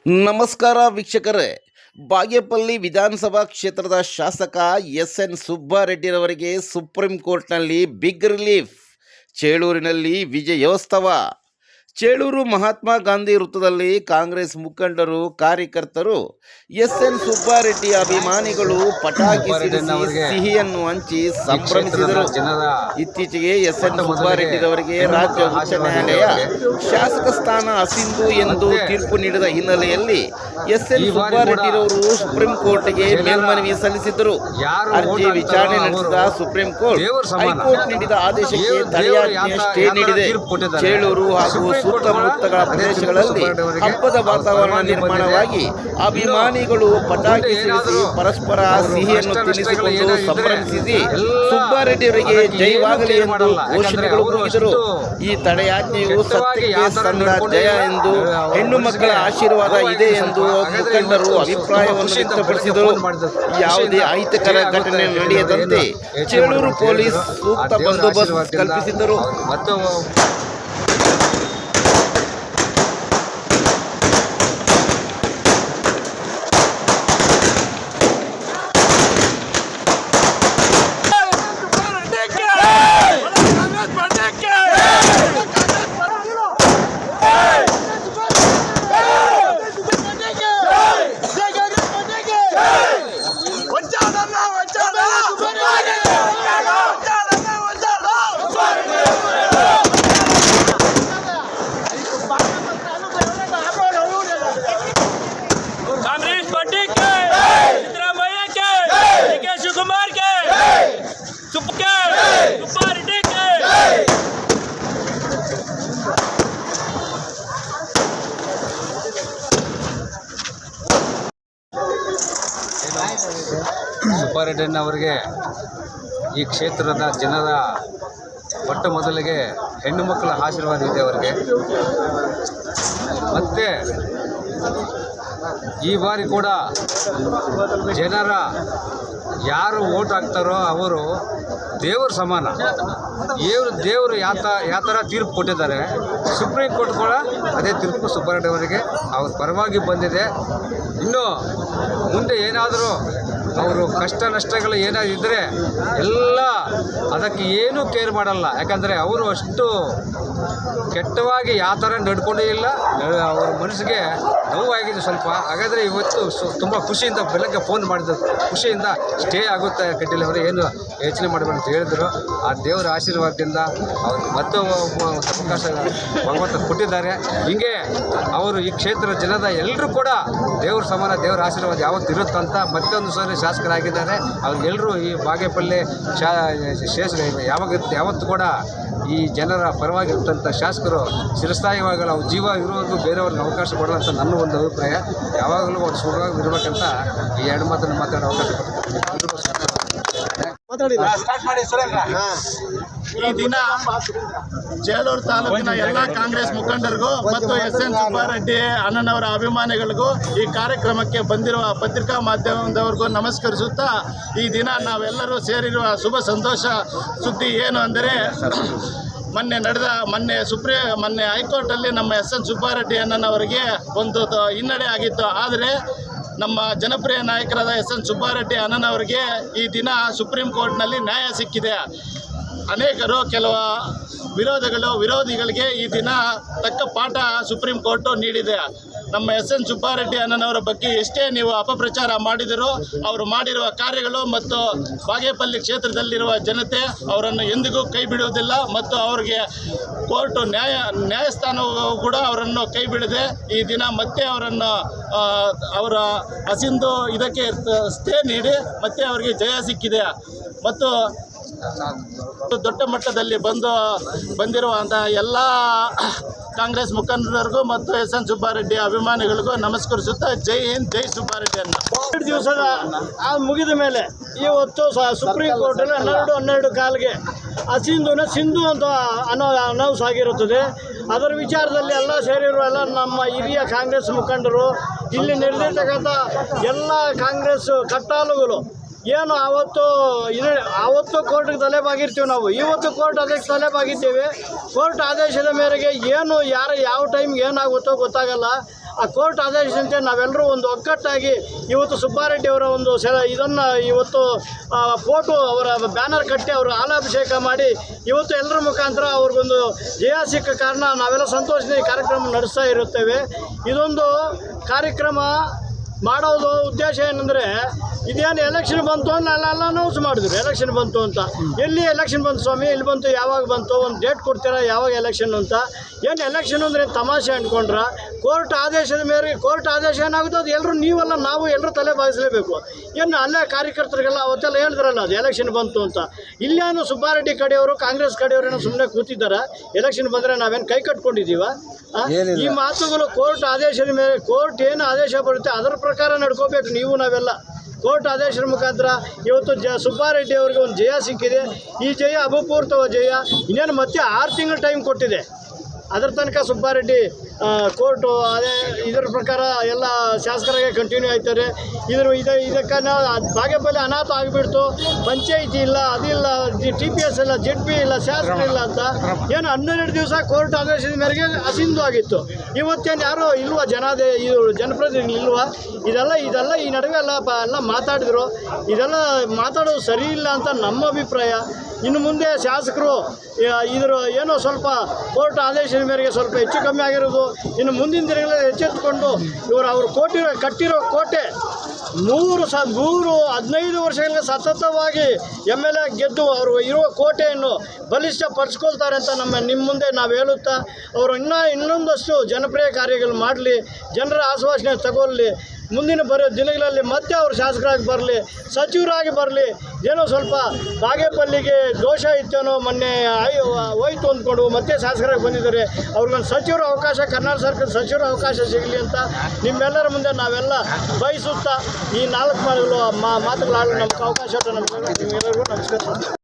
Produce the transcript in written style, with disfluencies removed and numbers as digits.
ನಮಸ್ಕಾರ ವೀಕ್ಷಕರೇ. ಬಾಗೇಪಲ್ಲಿ ವಿಧಾನಸಭಾ ಕ್ಷೇತ್ರದ ಶಾಸಕ ಎಸ್.ಎನ್. ಸುಬ್ಬಾರೆಡ್ಡಿರವರಿಗೆ ಸುಪ್ರೀಂ ಕೋರ್ಟ್ನಲ್ಲಿ ಬಿಗ್ ರಿಲೀಫ್. ಚೇಳೂರಿನಲ್ಲಿ ವಿಜಯೋತ್ಸವ. ಚೇಳೂರು ಮಹಾತ್ಮ ಗಾಂಧಿ ವೃತ್ತದಲ್ಲಿ ಕಾಂಗ್ರೆಸ್ ಮುಖಂಡರು, ಕಾರ್ಯಕರ್ತರು, ಎಸ್.ಎನ್. ಸುಬ್ಬಾರೆಡ್ಡಿ ಅಭಿಮಾನಿಗಳು ಪಟಾಕಿ ಸಿಡಿಸಿ ಸಿಹಿಯನ್ನು ಹಂಚಿ ಸಂಭ್ರಮಿಸಿದರು. ಇತ್ತೀಚೆಗೆ ಎಸ್.ಎನ್. ಸುಬ್ಬಾರೆಡ್ಡಿರವರಿಗೆ ರಾಜ್ಯ ಉಚ್ಚ ನ್ಯಾಯಾಲಯ ಶಾಸಕ ಸ್ಥಾನ ಅಸಿಂಧು ಎಂದು ತೀರ್ಪು ನೀಡಿದ ಹಿನ್ನೆಲೆಯಲ್ಲಿ ಎಸ್.ಎನ್. ಸುಬ್ಬಾರೆಡ್ಡಿರವರು ಸುಪ್ರೀಂ ಕೋರ್ಟ್ಗೆ ಮೇಲ್ಮನವಿ ಸಲ್ಲಿಸಿದ್ದರು. ಅರ್ಜಿ ವಿಚಾರಣೆ ನಡೆಸಿದ ಸುಪ್ರೀಂ ಕೋರ್ಟ್ ಹೈಕೋರ್ಟ್ ನೀಡಿದ ಆದೇಶಕ್ಕೆ ತಡೆಯಾಜ್ಞೆ ಸ್ಟೇ ನೀಡಿದೆ. ಚೇಳೂರು ಹಾಗೂ ಸುತ್ತಮುತ್ತಗಳ ಪ್ರದೇಶಗಳಲ್ಲಿ ಹಬ್ಬದ ವಾತಾವರಣ ನಿರ್ಮಾಣವಾಗಿ ಅಭಿಮಾನಿಗಳು ಪಟಾಕಿ ಸಿಡಿಸಿ ಪರಸ್ಪರ ಸಿಹಿಯನ್ನು ತಿನ್ನಿಸಿಕೊಂಡು ಸಂಭ್ರಮಿಸಿ ಸುಬ್ಬಾರೆಡ್ಡಿಯವರಿಗೆ ಜಯವಾಗಲಿ ಎಂದು ಘೋಷಣೆಗಳು ಕೂಗಿದರು. ಈ ತಡೆಯಾಜ್ಞೆಯು ಸತ್ಯಕ್ಕೆ ಸಂದ ಜಯ ಎಂದು, ಹೆಣ್ಣು ಮಕ್ಕಳ ಆಶೀರ್ವಾದ ಇದೆ ಎಂದು ಮುಖಂಡರು ಅಭಿಪ್ರಾಯವನ್ನು ವ್ಯಕ್ತಪಡಿಸಿದರು. ಯಾವುದೇ ಅಹಿತಕರ ಘಟನೆ ನಡೆಯದಂತೆ ಚೇಳೂರು ಪೊಲೀಸ್ ಸೂಕ್ತ ಬಂದೋಬಸ್ತ್ ಕಲ್ಪಿಸಿದ್ದರು. ಸುಬ್ಬಾರೆಡ್ಡಿಯವರಿಗೆ ಈ ಕ್ಷೇತ್ರದ ಜನರ ಮೊಟ್ಟ ಮೊದಲಿಗೆ ಹೆಣ್ಣು ಮಕ್ಕಳ ಆಶೀರ್ವಾದ ಇದೆ ಅವರಿಗೆ. ಮತ್ತು ಈ ಬಾರಿ ಕೂಡ ಜನರ ಯಾರು ಓಟ್ ಹಾಕ್ತಾರೋ ಅವರು ದೇವರು ಸಮಾನ. ದೇವರು ಯಾವ ಥರ ತೀರ್ಪು ಕೊಟ್ಟಿದ್ದಾರೆ, ಸುಪ್ರೀಂ ಕೋರ್ಟ್ ಕೂಡ ಅದೇ ತೀರ್ಪು ಸುಬ್ಬಾರೆಡ್ಡಿಯವರಿಗೆ ಅವ್ರ ಪರವಾಗಿ ಬಂದಿದೆ. ಇನ್ನು ಮುಂದೆ ಏನಾದರೂ ಅವರು ಕಷ್ಟ ನಷ್ಟಗಳು ಏನಾದಿದ್ದರೆ ಎಲ್ಲ ಅದಕ್ಕೆ ಏನೂ ಕೇರ್ ಮಾಡಲ್ಲ. ಯಾಕಂದರೆ ಅವರು ಅಷ್ಟು ಕೆಟ್ಟವಾಗಿ ಯಾವ ಥರ ನಡ್ಕೊಂಡೇ ಇಲ್ಲ. ಅವ್ರ ಮನಸ್ಸಿಗೆ ನೋವಾಗಿದೆ ಸ್ವಲ್ಪ. ಹಾಗಾದರೆ ಇವತ್ತು ತುಂಬ ಖುಷಿಯಿಂದ ಬೆಳಗ್ಗೆ ಫೋನ್ ಮಾಡಿದ್ರು, ಖುಷಿಯಿಂದ ಸ್ಟೇ ಆಗುತ್ತೆ ಕಟ್ಟಿಲ್ಲ ಅವರು, ಏನು ಯೋಚನೆ ಮಾಡಬೇಡ ಅಂತ ಹೇಳಿದರು. ಆ ದೇವರ ಆಶೀರ್ವಾದದಿಂದ ಅವ್ರಿಗೆ ಮತ್ತೆ ಅವಕಾಶ ಭಗವಂತ ಕೊಟ್ಟಿದ್ದಾರೆ. ಹೀಗೆ ಅವರು ಈ ಕ್ಷೇತ್ರದ ಜನದ ಎಲ್ಲರೂ ಕೂಡ ದೇವ್ರ ಸಮಾನ, ದೇವರ ಆಶೀರ್ವಾದ ಯಾವತ್ತು ಇರುತ್ತಂತ ಮತ್ತೊಂದು ಸಾರಿ ಶಾಸಕರಾಗಿದ್ದಾರೆ. ಅವ್ರಿಗೆಲ್ಲರೂ ಈ ಬಾಗೇಪಲ್ಲಿ ಯಾವತ್ತು ಕೂಡ ಈ ಜನರ ಪರವಾಗಿರ್ತಂಥ ಶಾಸಕರು ಚಿರಸ್ಥಾಯಿವಾಗ ಅವ್ರ ಜೀವ ಇರೋದು ಬೇರೆಯವ್ರಿಗೆ ಅವಕಾಶ ಕೊಡಲ್ಲ ಅಂತ ನನ್ನ ಒಂದು ಅಭಿಪ್ರಾಯ. ಯಾವಾಗಲೂ ಅವ್ರು ಸುಖವಾಗಿ ಇರಬೇಕಂತ ಈ ಎರಡು ಮಾತನ್ನು ಮಾತಾಡೋ ಅವಕಾಶ ಈ ದಿನ ಚೇಳೂರು ತಾಲೂಕಿನ ಎಲ್ಲ ಕಾಂಗ್ರೆಸ್ ಮುಖಂಡರಿಗೂ ಮತ್ತು ಎಸ್.ಎನ್. ಸುಬ್ಬಾರೆಡ್ಡಿ ಅಣ್ಣನವರ ಅಭಿಮಾನಿಗಳಿಗೂ ಈ ಕಾರ್ಯಕ್ರಮಕ್ಕೆ ಬಂದಿರುವ ಪತ್ರಿಕಾ ಮಾಧ್ಯಮದವರಿಗೂ ನಮಸ್ಕರಿಸುತ್ತಾ, ಈ ದಿನ ನಾವೆಲ್ಲರೂ ಸೇರಿರುವ ಶುಭ ಸಂತೋಷ ಸುದ್ದಿ ಏನು ಅಂದರೆ, ಮೊನ್ನೆ ಹೈಕೋರ್ಟಲ್ಲಿ ನಮ್ಮ ಎಸ್.ಎನ್. ಸುಬ್ಬಾರೆಡ್ಡಿ ಅಣ್ಣನವರಿಗೆ ಒಂದು ಹಿನ್ನಡೆ ಆಗಿತ್ತು. ಆದರೆ ನಮ್ಮ ಜನಪ್ರಿಯ ನಾಯಕರಾದ ಎಸ್.ಎನ್. ಸುಬ್ಬಾರೆಡ್ಡಿ ಅಣ್ಣನವರಿಗೆ ಈ ದಿನ ಸುಪ್ರೀಂ ಕೋರ್ಟ್ನಲ್ಲಿ ನ್ಯಾಯ ಸಿಕ್ಕಿದೆ. ಅನೇಕರು ಕೆಲವು ವಿರೋಧಿಗಳಿಗೆ ಈ ದಿನ ತಕ್ಕ ಪಾಠ ಸುಪ್ರೀಂ ಕೋರ್ಟು ನೀಡಿದೆ. ನಮ್ಮ ಎಸ್.ಎನ್. ಸುಬ್ಬಾರೆಡ್ಡಿ ಅಣ್ಣನವರ ಬಗ್ಗೆ ಎಷ್ಟೇ ನೀವು ಅಪಪ್ರಚಾರ ಮಾಡಿದರೂ ಅವರು ಮಾಡಿರುವ ಕಾರ್ಯಗಳು ಮತ್ತು ಬಾಗೇಪಲ್ಲಿ ಕ್ಷೇತ್ರದಲ್ಲಿರುವ ಜನತೆ ಅವರನ್ನು ಎಂದಿಗೂ ಕೈ ಬಿಡುವುದಿಲ್ಲ. ಮತ್ತು ಅವರಿಗೆ ಕೋರ್ಟು ನ್ಯಾಯಸ್ಥಾನವು ಕೂಡ ಅವರನ್ನು ಕೈ ಬಿಡದೆ ಈ ದಿನ ಮತ್ತೆ ಅವರನ್ನು ಅವರ ಅಸಿಂಧು ಇದಕ್ಕೆ ಸ್ಟೇ ನೀಡಿ ಮತ್ತೆ ಅವರಿಗೆ ಜಯ ಸಿಕ್ಕಿದೆ. ಮತ್ತು ದೊಡ್ಡ ಮಟ್ಟದಲ್ಲಿ ಬಂದಿರುವಂಥ ಎಲ್ಲ ಕಾಂಗ್ರೆಸ್ ಮುಖಂಡರಿಗೂ ಮತ್ತು ಎಸ್.ಎನ್. ಸುಬ್ಬಾರೆಡ್ಡಿ ಅಭಿಮಾನಿಗಳಿಗೂ ನಮಸ್ಕರಿಸುತ್ತಾ ಜೈ ಹಿಂದ್, ಜೈ ಸುಬ್ಬಾರೆಡ್ಡಿ ಅನ್ನ. 2 ದಿವಸದ ಮುಗಿದ ಮೇಲೆ ಇವತ್ತು ಸುಪ್ರೀಂ ಕೋರ್ಟಲ್ಲಿ 12 ಕಾಲಿಗೆ ಸಿಂಧು ಅಂತ ಅನೌನ್ಸ್ ಆಗಿರುತ್ತದೆ. ಅದರ ವಿಚಾರದಲ್ಲಿ ಎಲ್ಲ ಸೇರಿರುವ ಎಲ್ಲ ನಮ್ಮ ಹಿರಿಯ ಕಾಂಗ್ರೆಸ್ ಮುಖಂಡರು, ಇಲ್ಲಿ ನಡೆದಿರ್ತಕ್ಕಂಥ ಎಲ್ಲ ಕಾಂಗ್ರೆಸ್ ಕಟ್ಟಾಳುಗಳು ಏನು ಆವತ್ತು ಕೋರ್ಟ್ಗೆ ತಲೆಬಾಗಿರ್ತೀವಿ ನಾವು. ಇವತ್ತು ಕೋರ್ಟ್ ಅದಕ್ಕೆ ತಲೆಬಾಗಿದ್ದೇವೆ. ಕೋರ್ಟ್ ಆದೇಶದ ಮೇರೆಗೆ ಏನು ಯಾವ ಟೈಮ್ಗೆ ಏನಾಗುತ್ತೋ ಗೊತ್ತಾಗಲ್ಲ. ಆ ಕೋರ್ಟ್ ಆದೇಶದಂತೆ ನಾವೆಲ್ಲರೂ ಒಂದು ಒಗ್ಗಟ್ಟಾಗಿ ಇವತ್ತು ಸುಬ್ಬಾರೆಡ್ಡಿ ಅವರ ಒಂದು ಇದನ್ನು ಇವತ್ತು ಫೋಟೋ ಅವರ ಬ್ಯಾನರ್ ಕಟ್ಟಿ ಅವರು ಹಾಲಾಭಿಷೇಕ ಮಾಡಿ ಇವತ್ತು ಎಲ್ಲರ ಮುಖಾಂತರ ಅವ್ರಿಗೊಂದು ಜಯ ಸಿಕ್ಕ ಕಾರಣ ನಾವೆಲ್ಲ ಸಂತೋಷದಿಂದ ಈ ಕಾರ್ಯಕ್ರಮ ನಡೆಸ್ತಾ ಇರುತ್ತೇವೆ. ಇದೊಂದು ಕಾರ್ಯಕ್ರಮ ಮಾಡೋದು ಉದ್ದೇಶ ಏನಂದರೆ ಇದೇನು ಎಲೆಕ್ಷನ್ ಬಂತು ಅಂತ ಎಲ್ಲ ಅನೌನ್ಸ್ ಮಾಡಿದ್ರು. ಎಲೆಕ್ಷನ್ ಬಂತು ಅಂತ ಎಲ್ಲಿ ಎಲೆಕ್ಷನ್ ಬಂತು ಸ್ವಾಮಿ, ಎಲ್ಲಿ ಬಂತು, ಯಾವಾಗ ಬಂತು, ಒಂದು ಡೇಟ್ ಕೊಡ್ತೀರಾ ಯಾವಾಗ ಎಲೆಕ್ಷನ್ ಅಂತ. ಏನು ಎಲೆಕ್ಷನ್ ಅಂದರೆ ತಮಾಷೆ ಅಂದ್ಕೊಂಡ್ರ ಕೋರ್ಟ್ ಆದೇಶದ ಮೇರೆಗೆ ಕೋರ್ಟ್ ಆದೇಶ ಏನಾಗುತ್ತೋ ಅದು ಎಲ್ಲರೂ ನೀವೆಲ್ಲ ನಾವು ಎಲ್ಲರೂ ತಲೆ ಬಾಗಿಸಲೇಬೇಕು. ಏನು ಅಲ್ಲೇ ಕಾರ್ಯಕರ್ತರಿಗೆಲ್ಲ ಅವತ್ತೆಲ್ಲ ಹೇಳಿದ್ರಲ್ಲ ಅದು ಎಲೆಕ್ಷನ್ ಬಂತು ಅಂತ. ಇಲ್ಲೇನು ಸುಬ್ಬಾರೆಡ್ಡಿ ಕಡೆಯವರು ಕಾಂಗ್ರೆಸ್ ಕಡೆಯವರೇನೋ ಸುಮ್ಮನೆ ಕೂತಿದ್ದಾರೆ. ಎಲೆಕ್ಷನ್ ಬಂದರೆ ನಾವೇನು ಕೈ ಕಟ್ಕೊಂಡಿದ್ದೀವ? ಈ ಮಾತುಗಳು ಕೋರ್ಟ್ ಆದೇಶದ ಮೇಲೆ ಕೋರ್ಟ್ ಏನು ಆದೇಶ ಬರುತ್ತೆ ಅದರ ಪ್ರಕಾರ ನಡ್ಕೋಬೇಕು ನೀವು ನಾವೆಲ್ಲ. ಕೋರ್ಟ್ ಆದೇಶದ ಮುಖಾಂತರ ಇವತ್ತು ಸುಬ್ಬಾರೆಡ್ಡಿ ಅವರಿಗೆ ಒಂದು ಜಯ ಸಿಕ್ಕಿದೆ. ಈ ಜಯ ಅಭೂತಪೂರ್ವ ಜಯ. ಇನ್ನೇನು ಮತ್ತೆ 6 ತಿಂಗಳು ಟೈಮ್ ಕೊಟ್ಟಿದೆ. ಅದರ ತನಕ ಸುಬ್ಬಾರೆಡ್ಡಿ ಕೋರ್ಟು ಅದೇ ಇದರ ಪ್ರಕಾರ ಎಲ್ಲ ಶಾಸಕರಾಗೆ ಕಂಟಿನ್ಯೂ ಆಯ್ತಾರೆ. ಇದಕ್ಕೆ ಬಾಗೇಪಲ್ಲಿ ಅನಾಥ ಆಗಿಬಿಡ್ತು, ಪಂಚಾಯಿತಿ ಇಲ್ಲ, ಅದಿಲ್ಲ, TPS ಇಲ್ಲ, ZP ಇಲ್ಲ, ಶಾಸಕ ಇಲ್ಲ ಅಂತ ಏನು 12 ದಿವಸ ಕೋರ್ಟ್ ಆದೇಶದ ಮೇರೆಗೆ ಅಸಿಂಧು ಆಗಿತ್ತು. ಇವತ್ತೇನು ಯಾರೋ ಇಲ್ವಾ ಜನಪ್ರತಿನಿಧಿ ಇಲ್ವಾ? ಇದೆಲ್ಲ ಈ ನಡುವೆ ಎಲ್ಲ ಮಾತಾಡಿದ್ರು. ಇದೆಲ್ಲ ಮಾತಾಡೋದು ಸರಿ ಇಲ್ಲ ಅಂತ ನಮ್ಮ ಅಭಿಪ್ರಾಯ. ಇನ್ನು ಮುಂದೆ ಶಾಸಕರು ಏನೋ ಸ್ವಲ್ಪ ಕೋರ್ಟ್ ಆದೇಶದ ಮೇರೆಗೆ ಸ್ವಲ್ಪ ಹೆಚ್ಚು ಕಮ್ಮಿ ಆಗಿರೋದು. ಇನ್ನು ಮುಂದಿನ ದಿನಗಳಲ್ಲಿ ಎಚ್ಚೆತ್ತುಕೊಂಡು ಅವರು ಕಟ್ಟಿರೋ ಕೋಟೆ 15 ವರ್ಷಗಳ ಸತತವಾಗಿ MLA ಗೆದ್ದು ಅವರು ಇರುವ ಕೋಟೆಯನ್ನು ಬಲಿಷ್ಠಪಡಿಸ್ಕೊಳ್ತಾರೆ ಅಂತ ನಿಮ್ಮ ಮುಂದೆ ನಾವು ಹೇಳುತ್ತಾ, ಅವರು ಇನ್ನೊಂದಷ್ಟು ಜನಪ್ರಿಯ ಕಾರ್ಯಗಳು ಮಾಡಲಿ, ಜನರ ಆಶ್ವಾಸನೆ ತಗೊಳ್ಳಿ. ಮುಂದಿನ ದಿನಗಳಲ್ಲಿ ಮತ್ತೆ ಅವರು ಶಾಸಕರಾಗಿ ಬರಲಿ, ಸಚಿವರಾಗಿ ಬರಲಿ. ಏನೋ ಸ್ವಲ್ಪ ಬಾಗೇಪಲ್ಲಿಗೆ ದೋಷ ಇತ್ತೇನೋ, ಮೊನ್ನೆ ಹೋಯ್ತು ಅಂದ್ಕೊಂಡು ಮತ್ತೆ ಶಾಸಕರಾಗಿ ಬಂದಿದ್ದಾರೆ. ಅವ್ರಿಗೊಂದು ಸಚಿವರ ಅವಕಾಶ, ಕರ್ನಾಟಕ ಸರ್ಕಾರದ ಸಚಿವರ ಅವಕಾಶ ಸಿಗಲಿ ಅಂತ ನಿಮ್ಮೆಲ್ಲರ ಮುಂದೆ ನಾವೆಲ್ಲ ಬಯಸುತ್ತಾ ಈ 4 ಮಾತುಗಳಾಡಲು ನಮ್ಗೆ ಅವಕಾಶ ನಿಮ್ಮೆಲ್ಲರಿಗೂ ನಮಸ್ಕಾರ.